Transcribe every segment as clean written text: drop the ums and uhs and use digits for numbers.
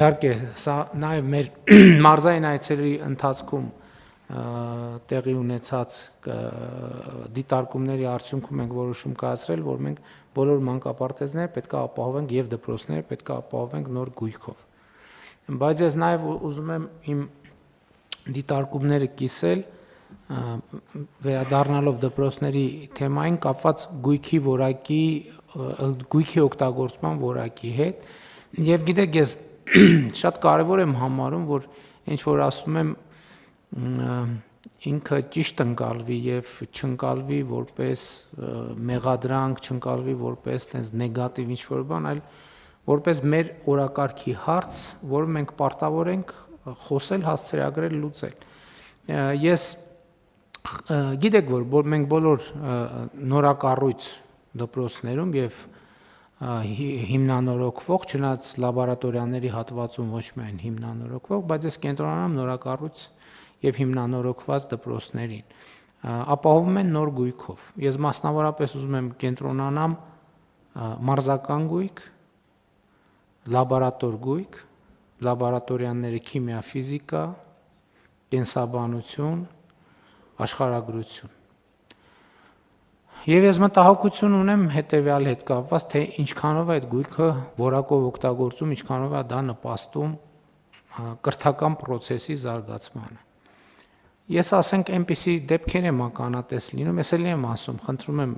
Իհարկե, սա նաև մեր մարզային այցերի ընթացքում տեղի ունեցած դիտարկումների արդյունքում ենք որոշում կայացրել, որ մենք բոլոր մանկապարտեզները պետք է ապահովենք եւ դպրոցները պետք է ապահովենք նոր գույքով։ Բայց ես նաև ուզում եմ իմ դիտարկումները կիսել վերադառնալով դպրոցների թեմային կապված գույքի օգտագործման որակի հետ եւ գիտեք ես շատ կարեւոր եմ համարում, որ ինչ որ ասում եմ ինքը ճիշտ ընկալվի եւ չընկալվի որպես մեղադրանք, չընկալվի որպես տես նեգատիվ ինչ որ բան, այլ որպես մեր օրակարգի հարց, որը մենք պարտավոր ենք խոսել, հասցեագրել, լուծել։ Ես գիտեք որ մենք բոլոր նորակառույց դպրոցներում եւ հիմնանորոգվող, չնայած լաբորատորիաների հատվածում ոչ միայն հիմնանորոգվող, բայց ես կենտրոնանամ նորակառույց եւ հիմնանորոգված դպրոցներին, ապահովում են նոր գույքով։ Ես մասնավորապես ուզում եմ կենտրոնանամ մարզական գույք, լաբորատոր գույք, լաբորատորիաների քիմիա, ֆիզիկա, կենսաբանություն, աշխարհագրություն։ Եվ ես մտահոգություն ունեմ հետևյալ հետ կապված, թե ինչքանով է այդ գույքը որակով օգտագործում, ինչքանով է դա նպաստում կրթական process-ի զարգացմանը։ Ես ասենք այնպիսի դեպքեր եմ ականատես լինում, ես էլի եմ ասում, խնդրում եմ,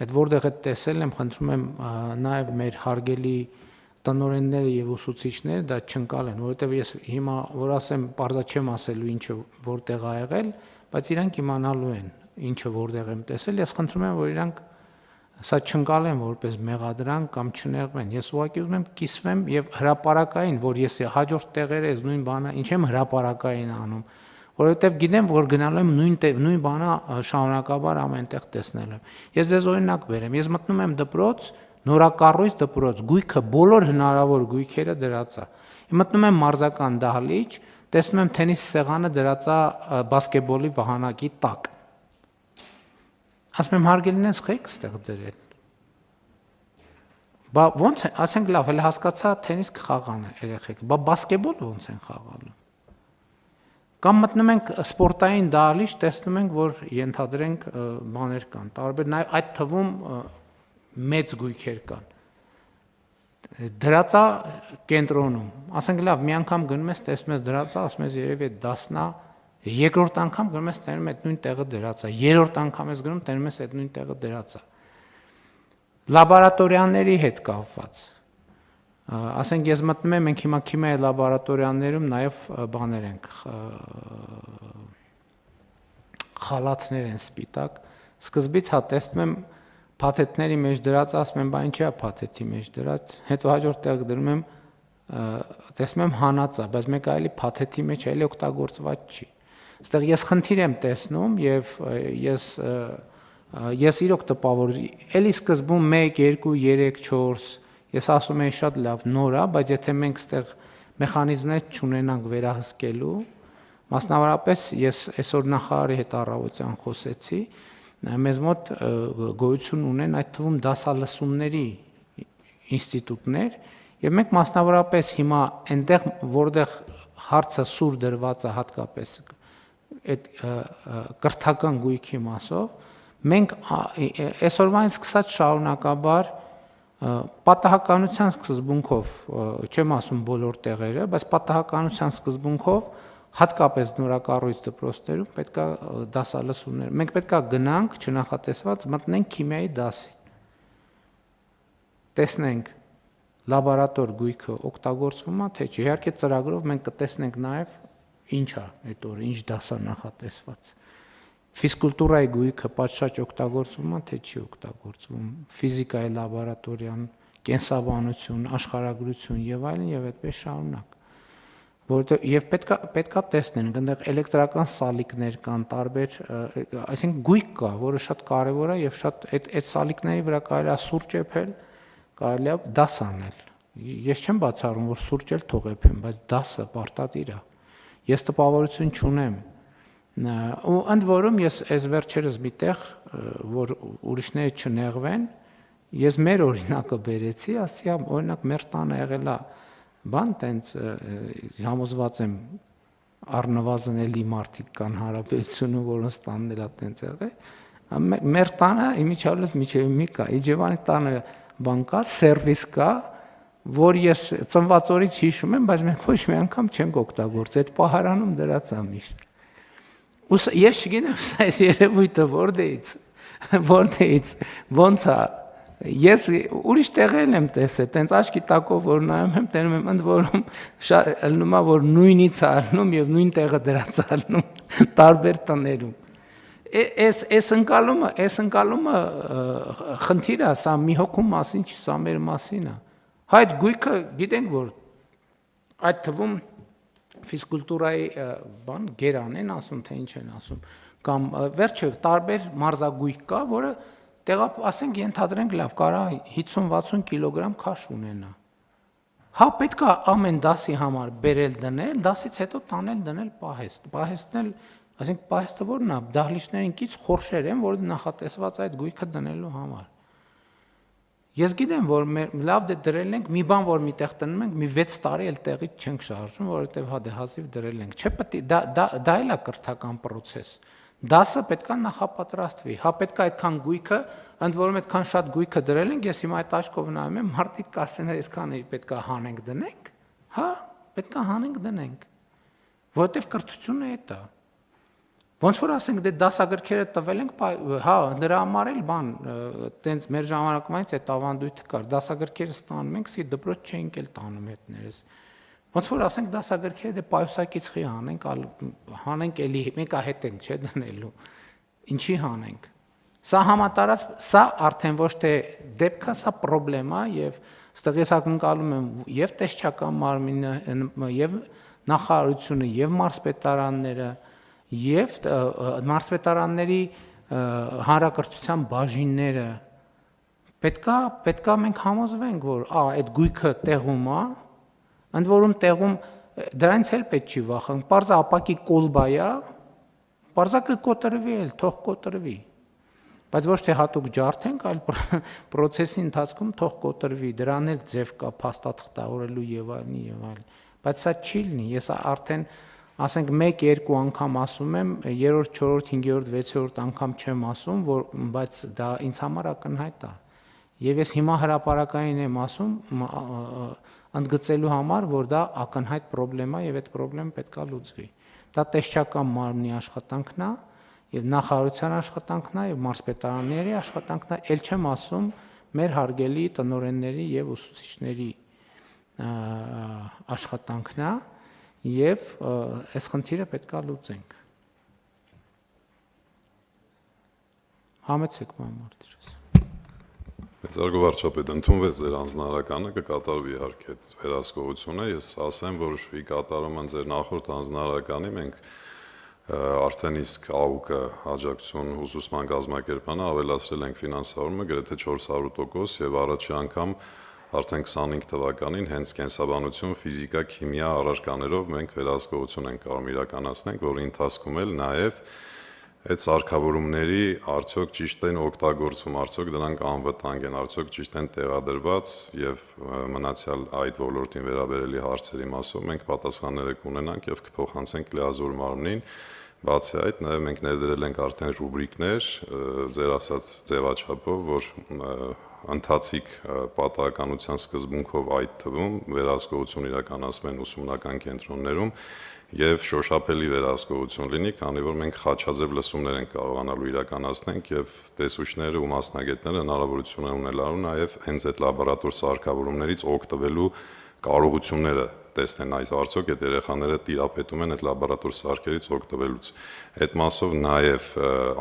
այդ որտեղ է տեսել եմ, խնդրում եմ նաև մեր հարգելի տնօրենները եւ ուսուցիչները դա չընկալեն, որովհետեւ ես հիմա որ ասեմ, բարձա չեմ ասելու ինչը որտեղ ա եղել, բայց իրանք իմանալու են ինչը որտեղ եմ տեսել, ես խնդրում եմ, որ իրանք սա չընկալեն որպես մեղադրանք կամ չնեղվեն։ Ես ուղղակի ուզում եմ կիսվեմ եւ հրապարակային, որ ես հաջորդ տեղերը ես նույն բանը ինչ եմ հրապարակային անում, որովհետեւ գիտեմ, որ գնալու եմ նույն բանը շարունակաբար ամենտեղ տեսնելու եմ։ Ես ձեզ օրինակ բերեմ, ես մտնում եմ դպրոց, նորակառույց դպրոց, գույքը բոլոր հնարավոր գույքերը դրած է։ Մտնում եմ մարզական դահլիճ, տեսնում եմ թենիս սեղանը դրած է բասկետբոլի վահանակի տակ։ Ասում եմ հարգելին ես խեք ստեղ դրել։ Բա ոնց է, ասենք լավ, հələ հասկացա թենիս կխաղան երեխեք, բա բասկետբոլ ոնց են խաղալու։ Կամ մտնում ենք սպորտային դահլիճ, տեսնում ենք, որ ենթադրենք բաներ կան, տարբեր նաև այդ թվում մեծ գույքեր կան։ Դրածա կենտրոնում, ասենք լավ, մի անգամ գնում ես, տեսնում ես դրածա, ասում ես երևի այդ դասնա, երկրորդ անգամ գնում ես տենում այդ նույն տեղը դրածա, երրորդ անգամ ես գնում տենում ես այդ նույն տեղը դրածա։ Լաբորատորիաների հետ կապված։ Ասենք ես մտնում եմ, մենք հիմա քիմիայի լաբորատորիաներում նաև բաներ ենք, խալաթներ են սպիտակ, սկզբից հա տեսնում եմ փաթեթների մեջ դրած, ասում եմ, բա ինչի է փաթեթի մեջ դրած, հետո հաջորդ տեղ դնում եմ, տեսնում եմ հանածա, բայց մեկ այլի փաթեթի մեջ այլի օգտագործված չի։ Այստեղ ես խնդիր եմ տեսնում եւ ես իրոք տպավոր, էլի սկզբում 1, 2, 3, 4, ես ասում եմ շատ լավ նոր է, բայց եթե մենք այստեղ մեխանիզմներ չունենանք վերահսկելու, մասնավորապես ես այսօր նախարարի հետ առավոտյան խոսեցի, մեզ մոտ գոյություն ունեն այդ թվում դասալսումների ինստիտուտներ եւ մենք մասնավորապես հիմա այնտեղ որտեղ հարցը սուր դրված է հատկապես այդ կրթական գույքի մասով մենք այսօրվանից սկսած շարունակաբար պատահականության սկզբունքով չեմ ասում բոլոր տեղերը, բայց պատահականության սկզբունքով հատկապես նորակառույց դպրոցներում պետք է դասալսումներ։ Մենք պետք է գնանք չնախատեսված մտնենք քիմիայի դասի։ Տեսնենք լաբորատոր գույքը օգտագործվում է թե չէ։ Իհարկե ծրագրով մենք կտեսնենք նաև ինչ է այդ օրը, ինչ դաս է նախատեսված։ Ֆիզկուլտուրայի գույքը պատշաճ օգտագործվում է թե չի օգտագործվում։ Ֆիզիկայի լաբորատորիան, կենսաբանություն, աշխարհագրություն եւ այլն եւ այդպես շարունակ։ Որովհետեւ եւ պետքա տեսնեն, այնտեղ էլեկտրական սալիկներ կան, տարբեր, այսինքն գույք կա, որը շատ կարեւոր է եւ շատ այդ սալիկների վրա կարելի է սուրճ եփել, կարելի է դաս անել։ Ես չեմ բացառում, որ սուրճ էլ թող եփեմ, բայց դասը պարտադիր է։ Ես տպավորություն չունեմ։ Ու ընդ որում ես այս վերջերս միտեղ, որ ուրիշները չնեղվեն, ես մեր օրինակը բերեցի, ասի օրինակ մեր տանը եղել է բան, տենց համոզված եմ առնվազն էլի մարդիկ կան հարաբերությունը, որոնց տանն էլ է տենց եղել։ Մեր տանը իմիջիալից միջև մի կա, Իջևանի տանը բան կա, սերվիս կա, որ ես ծնված օրից հիշում եմ, բայց մենք ոչ մի անգամ չենք օգտագործել, այդ պահարանում դրած է միշտ։ Ես չգիտեմ, սա այս երևույթը որտեղից, ոնց է։ Ես ուրիշ տեղել եմ տեսել, տենց աչքի տակով որ նայում եմ, տենում եմ ընդ որում ելնում է որ նույնից է ալնում եւ նույն տեղը դրած ալնում տարբեր տներում։ Այս ընկալումը խնդիր է, սա մի հոգու մասին չի, սա մեր մասին է։ Այդ գույքը գիտենք որ այդ թվում ֆիզկուլտուրայի բան գերան են ասում, թե ինչ են ասում, կամ վերջը տարբեր մարզագույք կա, որը ասենք ենթադրենք լավ, կարա 50-60 կիլոգրամ քաշ ունենա։ Հա պետք է ամեն դասի համար բերել դնել, դասից հետո տանել դնել պահեստ։ Պահեստն էլ, ասենք պահեստը որն է, դահլիճներին կից խորշեր են, որ նախատեսված այդ գույքը դնելու համար։ Ես գիտեմ, որ լավ դե դրել ենք, մի բան որ միտեղ տնում ենք, մի 6 տարի էլ տեղից չենք շարժում, որովհետև հա դե հազիվ դրել ենք։ Չէ՞ պետք է դա էլ է կրթական process։ Դասը պետք է նախապատրաստվի։ Հա պետք է այդքան գույքը, ընդ որում այդքան շատ գույքը դրել ենք, ես հիմա այդ աշկով նայում եմ, մարդիկ կասեն, այսքան պետք է հանենք դնենք։ Հա, պետք է հանենք դնենք։ Որովհետև կրթությունը էդ է։ Ոնց որ ասենք դե դասագրքերը տվել ենք, հա, դրա համար էլ բան, տենց մեր ժամանակվանից այդ ավանդույթը կար, դասագրքերը ստանում ենք, սի դպրոց չէինք էլ տանում հետներս։ Ոնց որ ասենք դասագրքերը դե պայուսակից խի հանենք էլի մեկա հետ ենք, չէ՞ դնելու։ Ինչի հանենք։ Սա համատարած, սա արդեն ոչ թե դեպք է, սա խնդրեմ է եւ ստեղ ես ակնկալում եմ եւ տեսչական մարմինը, եւ նախարարությունը, եւ մարզպետարանները, եւ մարզպետարանների հանրակրթության բաժինները պետքա մենք համոզվենք, որ այդ գույքը տեղում է, ընդ որում տեղում դրանից էլ պետք չի վախենալ, պարզա ապակի կոլբա է, պարզա կկոտրվի էլ, թող կոտրվի, բայց ոչ թե հատուկ ջարդենք, այլ process-ի ընթացքում թող կոտրվի, դրան էլ ձև կա փաստաթղթավորելու եւ այլն, բայց սա չի լինի, ես արդեն ասենք 1-2 անգամ ասում եմ, 3-րդ, 4-րդ, 5-րդ, 6-րդ անգամ չեմ ասում, բայց դա ինձ համար ակնհայտ է։ Եվ ես հիմա հրապարակային եմ ասում, ընդգծելու համար, որ դա ակնհայտ խնդրեմ է եւ այդ խնդրեմը պետք է լուծվի։ Դա տեսչական մարմնի աշխատանքն է, եւ նախարարության աշխատանքն է, եւ մարզպետարանների աշխատանքն է, ել չեմ ասում մեր հարգելի տնօրենների եւ ուսուցիչների աշխատանքն է։ Եվ այս խնդիրը պետք է լուծենք։ Համեցեք մամարտիրս։ Մեծարգո վարչապետ, ընդունվեց ձեր անձնարարականը, կկատարվի իհարկե այդ վերահսկողությունը, ես ասեմ, որ ի կատարումը ձեր նախորդ անձնարարականի մենք արդեն իսկ ԱՈԿ-ը աջակցություն ուսուցման կազմակերպանը ավելացրել ենք ֆինանսավորումը գրեթե 400% եւ առաջի անգամ արդեն 25 թվականին հենց կենսաբանություն, ֆիզիկա, քիմիա առարկաներով մենք վերահսկողություն ենք կարող իրականացնենք, որի ընթացքում էլ նաև այդ սարքավորումների արդյոք ճիշտ են օգտագործվում, արդյոք դրանք անվտանգ են, արդյոք ճիշտ են տեղադրված եւ մնացյալ այդ ոլորտին վերաբերելի հարցերի մասով մենք պատասխանները կունենանք եւ կփոխանցենք լիազոր մարմնին։ Բացի այդ, նաև մենք ներդրել ենք արդեն ռուբրիկներ, ձեր ասած ձևաչափով, որ ընթացիկ պատահականության սկզբունքով այդ թվում վերահսկողություն իրականացնեն ուսումնական կենտրոններում եւ շոշափելի վերահսկողություն լինի, քանի որ մենք խաչաձև լսումներ ենք կարողանալու իրականացնենք եւ տեսուչները ու մասնագետները հնարավորություն են ունենալու նաեւ հենց այդ լաբորատոր սարքավորումներից օգտվելու կարողությունները տեսնեն այս արդյոք այդ երեխաները տիրապետում են այդ լաբորատոր սարքերից օգտվելուց։ Այդ մասով նաև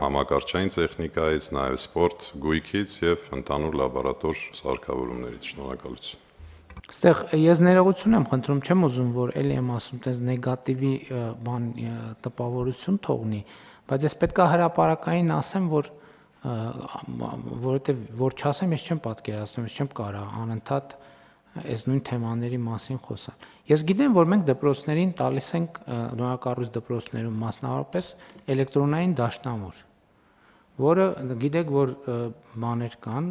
համակարգչային տեխնիկայից, նաև սպորտ գույքից եւ ընդհանուր լաբորատոր սարքավորումներից։ Շնորհակալություն։ Այստեղ ես ներողություն եմ խնդրում, չեմ ուզում որ էլի եմ ասում, տես նեգատիվի բան տպավորություն թողնի, բայց ես պետք է հրապարակային ասեմ, որ որովհետեւ որ չասեմ, ես չեմ պատկերացնում, ես չեմ կարող անընդհատ այս նույն թեմաների մասին խոսալ։ Ես գիտեմ, որ մենք դպրոցներին տալիս ենք նորակառույց դպրոցներում մասնավորապես էլեկտրոնային դաշնամուր, որը գիտեք, որ բաներ կան,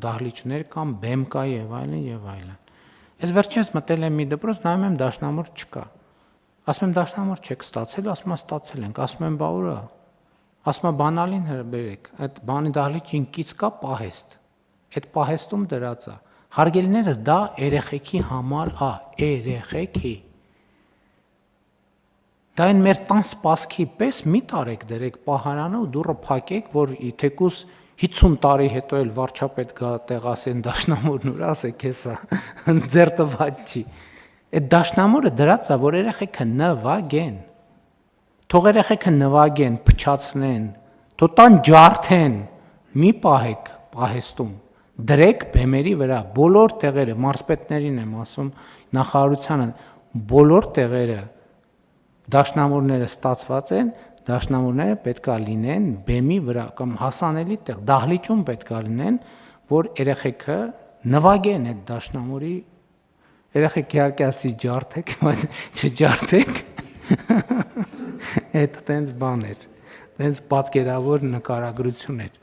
դահլիճներ կան, բեմ կա եւ այլն եւ այլն։ Ես վերջինս մտել եմ մի դպրոց, նայում եմ դաշնամուր չկա։ Ասում եմ դաշնամուր չեք ստացել, ասում եմ ստացել ենք, ասում եմ բա ուրա։ Ասում եմ բանալին բերեք, այդ բանի դահլիճին կից կա պահեստ։ Այդ պահեստում դրած է։ Հարգելիներս դա երեխեքի համար է, երեխեքի։ Դա այն մեր տան սպասքի պես մի տարեք դրեք պահարանը ու դուռը փակեք, որ թեկուս 50 տարի հետո էլ վարչապետ գա տեղ ասեն դաշնամուրն ուր ասեք հեսա ձեր տված չի։ Այդ դաշնամուրը դրած է, որ երեխեքը նվագեն։ Թող երեխեքը նվագեն, փչացնեն, թող տան ջարդեն, մի պահեք պահեստում։ Դրեք բեմերի վրա բոլոր տեղերը, մարզպետներին եմ ասում, նախարարությանը բոլոր տեղերը դաշնամուրները ստացված են, դաշնամուրները պետքա լինեն բեմի վրա կամ հասանելի տեղ, դահլիճում պետքա լինեն, որ երեխեքը նվագեն այդ դաշնամուրի, երեխեք իհարկե ասի ջարդեք, բայց չջարդեք, այդ տենց բան էր, տենց պատկերավոր նկարագրություն էր,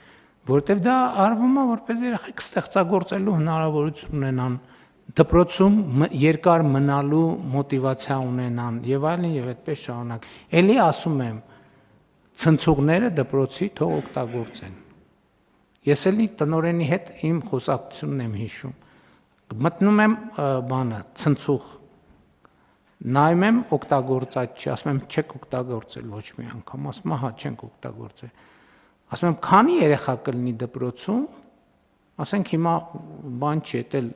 որտեվ դա արվում է, որպես երեխեք ստեղծագործելու հնարավորություն ունենան, դպրոցում երկար մնալու մոտիվացիա ունենան եւ այլն եւ այդպես շարունակ։ Էլի ասում եմ, ցնցուղները դպրոցի թող օգտագործեն։ Ես էլի տնօրենի հետ իմ խոսակցությունն եմ հիշում։ Մտնում եմ բանը, ցնցուղ։ Նայում եմ օգտագործած չի, ասում եմ չեք օգտագործել ոչ մի անգամ, ասում հա չենք օգտագործել։ Ասում եմ քանի երեխա կլինի դպրոցում, ասենք հիմա բան չի, էտել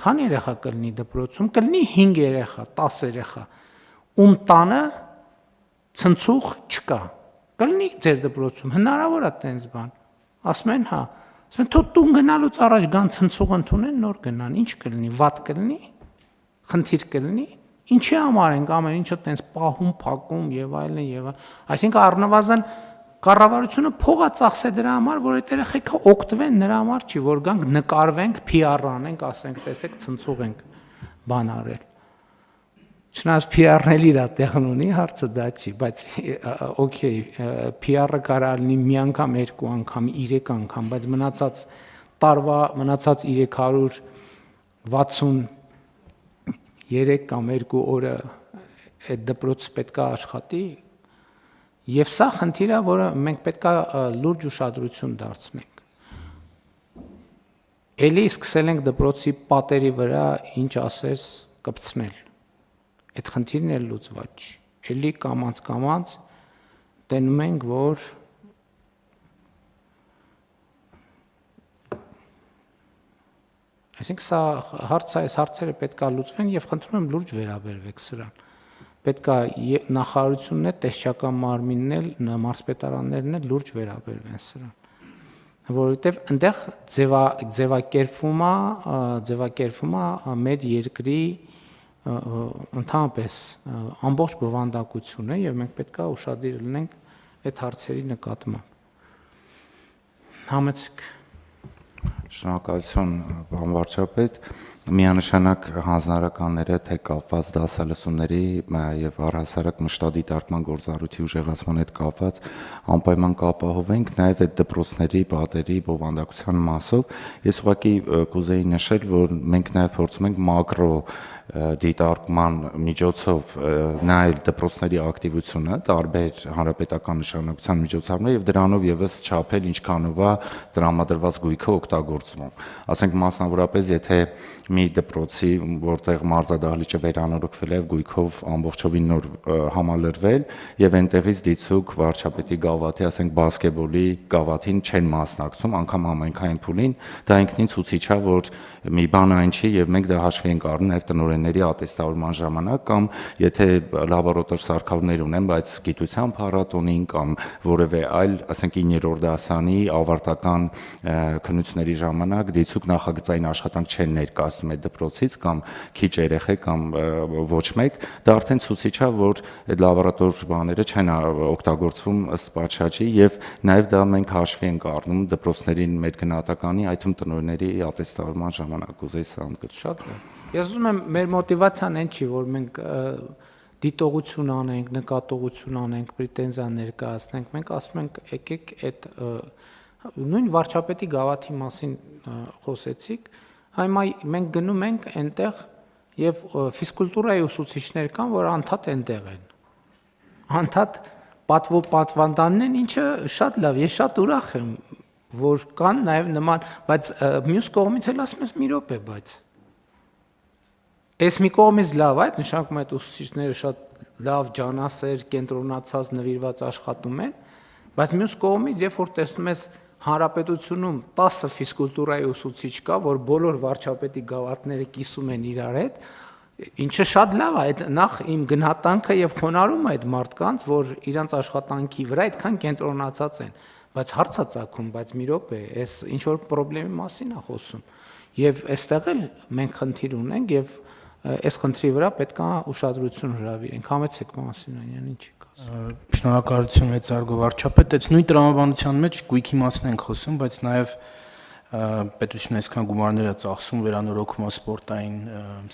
քանի երեխա կլինի դպրոցում, կլինի 5 երեխա, 10 երեխա, ում տանը ցնցուղ չկա, կլինի ձեր դպրոցում, հնարավոր է տենց բան, ասում են հա, ասում են թող տուն գնալուց առաջ գան ցնցուղ ընդունեն, նոր գնան, ինչ կլինի, վատ կլինի, խնդիր կլինի, ինչի համար ենք ամեն ինչը տենց պահում, փակում եւ այլն եւ այսինքն առնվազն կառավարությունը փող է ծախսել դրա համար, որ այդ երեխեքը օգտվեն նրա համար չի, որ գանք նկարվենք, PR անենք, ասենք, տեսեք, ցնցուղ ենք բան արել։ Չնայած PR-ն էլ իր տեղն ունի, հարցը դա չի, բայց օքեյ, PR-ը կարա լինի մի անգամ, երկու անգամ, 3 անգամ, բայց մնացած տարվա մնացած 363 կամ 2 օրը այդ դպրոցը պետք է աշխատի։ Եվ սա խնդիր է, որը մենք պետք է լուրջ ուշադրություն դարձնենք։ Էլի սկսել ենք դպրոցի պատերի վրա ինչ ասես կպցնել։ Այդ խնդիրն էլ լուծված չի։ Էլի կամած տենում ենք, որ այսինքն սա հարցերը պետք է լուծվեն եւ խնդրում եմ լուրջ վերաբերվեք սրան։ Պետք է նախարարությունն է, տեսչական մարմինն էլ, մարզպետարաններն էլ լուրջ վերաբերվեն սրան, որովհետև այնտեղ ձևակերպվում է մեր երկրի ընդհանրապես ամբողջ բովանդակությունը եւ մենք պետք է ուշադիր լինենք այդ հարցերի նկատմամբ։ Համեցեք։ Շնորհակալություն, պարոն վարչապետ։ Միանշանակ հանձնարարականները թե կապված դասալսումների եւ առհասարակ մշտադիտարկման գործառույթի ուժեղացման հետ կապված անպայման կապահովենք նաեւ այդ դպրոցների պատերի բովանդակության մասով։ Ես ուղղակի կուզեի նշել, որ մենք նաեւ փորձում ենք մակրո դիտարկման միջոցով նայել դպրոցների ակտիվությունը տարբեր հանրապետական նշանակության միջոցառումներ եւ դրանով եւս չափել ինչքանով է տրամադրված գույքը օգտագործվում։ Ասենք մասնավորապես, եթե մի դպրոցի, որտեղ մարզադահլիճը վերանորոգվել է եւ գույքով ամբողջովին նոր համալրվել եւ այնտեղից դիցուկ վարչապետի գավաթի, ասենք բասկետբոլի գավաթին չեն մասնակցում, անգամ համայնքային փուլին, դա ինքնին ցուցիչ է, որ մի բան այն չի եւ մենք դա հաշվի ենք առնում նաեւ տնօրենների ատեստավորման ժամանակ կամ եթե լաբորատոր սարքավորներ ունեն, բայց գիտության փառատոնին կամ որևէ այլ, ասենք 9-րդ դասանի ավարտական քննությունների ժամանակ դիցուկ նախագծային աշխատանք չեն ներկայացնում այդ դպրոցից կամ քիչ երեխեք կամ ոչ մեկ, դա արդեն ցուցիչ է, որ այդ լաբորատոր բաները չեն օգտագործվում ըստ պատշաճի եւ նաեւ դա մենք հաշվի ենք առնում դպրոցներին մեր գնահատականի, այդ թվում տնօրենների ատեստավորման ժամանակ ուզեի սա ընդգծել։ Շատ լավ։ Ես ուզում եմ մեր մոտիվացիան այն չի, որ մենք դիտողություն անենք, նկատողություն անենք, պրետենզիա ներկայացնենք, մենք ասում ենք եկեք այդ նույն վարչապետի գավաթի մասին խոսեցիք, հիմա մենք գնում ենք այնտեղ եւ ֆիզկուլտուրայի ուսուցիչներ կան, որ անդադ այնտեղ են։ Անդադ պատվանդանն են, ինչը շատ լավ, ես շատ ուրախ եմ, որ կան նաեւ նման, բայց մյուս կողմից էլ ասում ես մի րոպե, բայց այս մի կողմից լավ, այդ նշանակում է այդ ուսուցիչները շատ լավ ջանասեր, կենտրոնացած, նվիրված աշխատում են, բայց մյուս կողմից, երբ որ տեսնում ես հանրապետությունում 10 ֆիզկուլտուրայի ուսուցիչ կա, որ բոլոր վարչապետի գավաթները կիսում են իրար հետ, ինչը շատ լավ է, այդ նախ իմ գնահատանքը եւ խոնարհում է այդ մարդկանց, որ իրանց աշխատանքի վրա այդքան կենտրոնացած են, բայց հարցա ծագում, բայց մի րոպե, այս ինչ որ խնդրի մասին է խոսում։ Եվ այստեղ էլ մենք խնդիր ունենք եւ այս խնդրի վրա պետք է ուշադրություն հրավիրենք։ Համեցեք Մասինյանյան, ինչի կասում։ Շնորհակալություն մեծարգո վարչապետ, այս նույն տրամաբանության մեջ գույքի մասն ենք խոսում, բայց նաև պետությունը այսքան գումարներ է ծախսում վերանորոգում սպորտային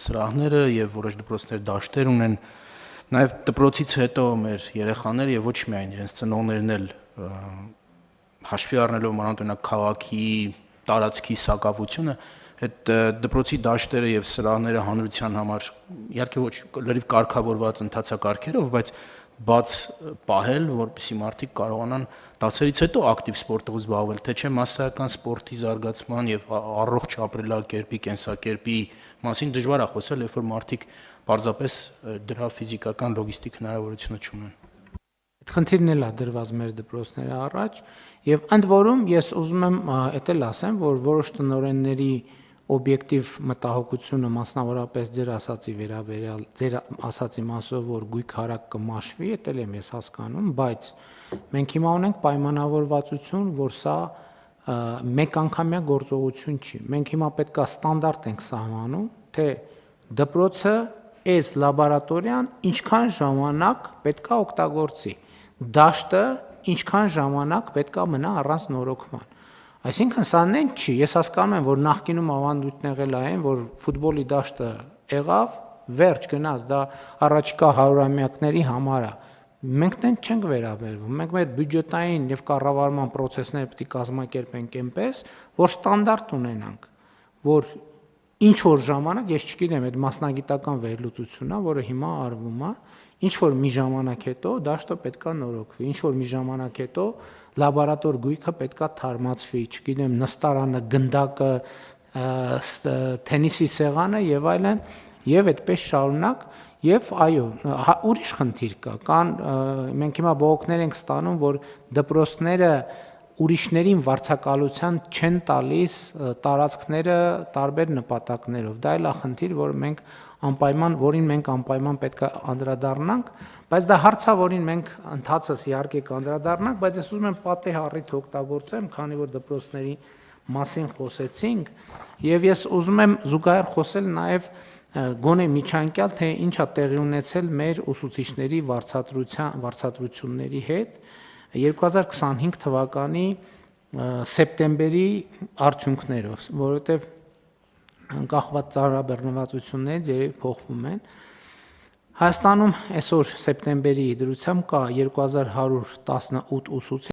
սրահները եւ որոշ դպրոցներ դաշտեր ունեն, նաև դպրոցից հետո մեր երեխաները եւ ոչ միայն իրենց ծնողներն էլ հաշվի առնելով մանավանդ քաղաքի տարածքի սակավությունը, այդ դպրոցի դաշտերը եւ սրահները հանրության համար իհարկե ոչ լրիվ կարգավորված ընթացակարգերով, բայց բաց պահել, որպեսզի մարդիկ կարողանան դասերից հետո ակտիվ սպորտով զբաղվել, թե չէ մասսայական սպորտի զարգացման եւ առողջ ապրելակերպի, կենսակերպի մասին դժվար է խոսել, երբ որ մարդիկ պարզապես դրա ֆիզիկական լոգիստիկ հնարավորությունը չունեն։ Այդ խնդիրն էլ է դրված մեր դպրոցների առաջ եւ ընդ որում ես ուզում եմ էդ էլ ասեմ, որ որոշ տնօրենների օբյեկտիվ մտահոգությունը մասնավորապես ձեր ասացի վերաբերյալ, ձեր ասացի մասով, որ գույք հարակ կմաշվի, դա էլ եմ ես հասկանում, բայց մենք հիմա ունենք պայմանավորվածություն, որ սա մեկ անգամյա գործողություն չի։ Մենք հիմա պետք է ստանդարտ ենք սահմանում, թե դպրոցը այս լաբորատորիան ինչքան ժամանակ պետք է օգտագործի, դաշտը ինչքան ժամանակ պետք է մնա առանց նորոգման։ Այսինքն սա նեն չի, ես հասկանում եմ, որ նախկինում ավանդույթն եղել է այն, որ ֆուտբոլի դաշտը եղավ, վերջ գնաց, դա առաջիկա հարյուրամյակների համար է։ Մենք դեն չենք վերաբերվում, մենք մեր բյուջետային եւ կառավարման process-ները պետք է կազմակերպենք այնպես, որ ստանդարտ ունենանք, որ ինչ որ ժամանակ, ես չգիտեմ, այդ մասնագիտական վերլուծությունն է, որը հիմա արվում է, ինչ որ մի ժամանակ հետո դաշտը պետք է նորոգվի, ինչ որ մի ժամանակ հետո լաբորատոր գույքը պետք է թարմացվի, չգիտեմ, նստարանը, գնդակը, թենիսի սեղանը եւ այլն, եւ այդպես շարունակ, եւ այո, ուրիշ խնդիր կա, կան մենք հիմա բողոքներ ենք ստանում, որ դպրոցները ուրիշներին վարձակալության չեն տալիս տարածքները տարբեր նպատակներով։ Դա էլ է խնդիր, որին մենք անպայման պետք է անդրադառնանք, բայց դա հարց է, որին մենք ընդհանրապես իհարկե կանդրադառնանք, բայց ես ուզում եմ պատեհ առիթ օգտագործեմ, քանի որ դպրոցների մասին խոսեցինք, եւ ես ուզում եմ զուգահեռ խոսել նաեւ գոնե միջանկյալ, թե ինչ է տեղի ունեցել մեր ուսուցիչների վարձատրությունների հետ 2025 թվականի սեպտեմբերի արդյունքներով, որովհետև կախված ծառաբեռնվածություններից երևի փոխվում են։ Հայաստանում այսօր սեպտեմբերի դրությամբ կա 2118 ուսուցիչ,